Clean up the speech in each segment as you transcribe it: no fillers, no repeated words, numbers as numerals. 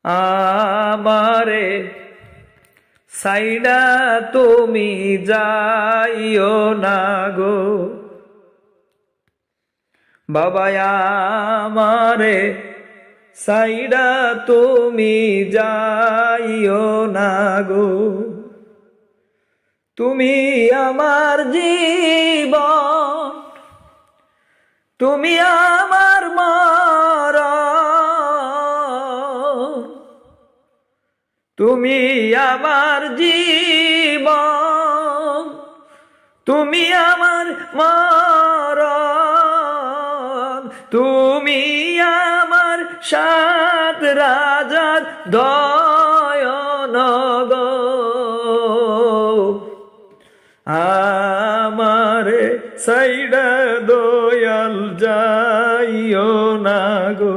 আমারে সাইডা তুমি যাইও না গো বাবা আমারে সাইডা তুমি যাইও না গো তুমি আমার জীবন তুমি আমার মরণ তুমি আমার জীবন তুমি আমার মরণ তুমি আমার সাত রাজার দয়ন গো আমারে সাইডা দয়াল যাইও না গো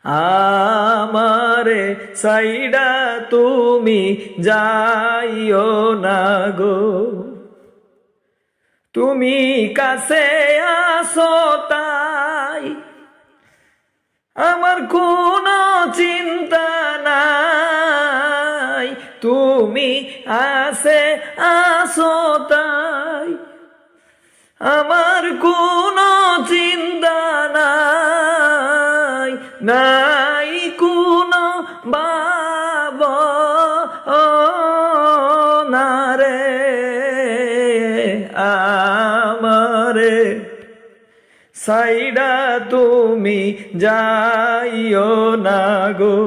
আমারে সাইডা তুমি যাইও না গো তুমি কাছে আসো তাই আমার কোনো চিন্তা নাই তুমি আসে আসো তাই আমার কোনো চিন্তা নাই নাই কোনো ভাবনা রে আমারে সাইডা তুমি যাইও না গো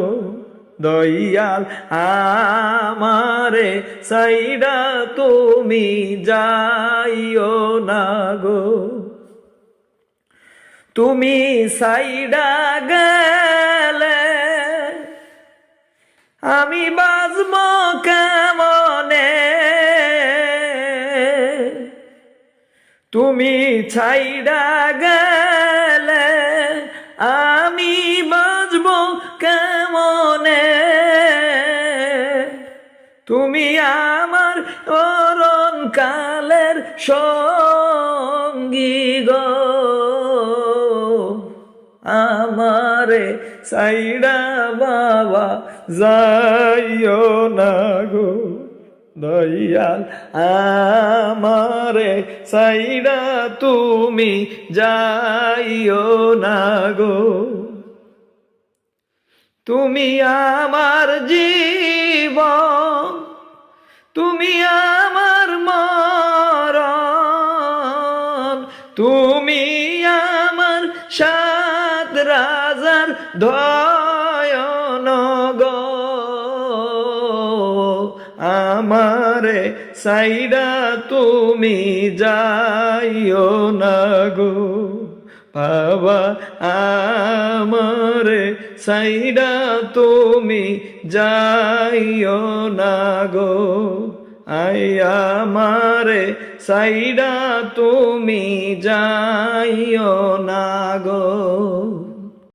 দয়াল আমারে সাইডা তুমি যাইও না গো তুমি সাইডা গেলে আমি বাজব কেমনে তুমি ছাইডা গেলে আমি বাজব কেমনে তুমি আমার মরণ কালের সঙ্গী গো আমারে সাইডা বাবা যাইও না গো দয়াল আমারে সাইডা তুমি যাইও না গো তুমি আমার জীবন তুমি আমার মরণ তুমি আমার সাত রাজার দয়ন গো আমারে সাইডা তুমি যাইও না গো বাবা আমারে সাইডা তুমি যাইও না গো আই আমারে সাইডা তুমি যাইও না গো।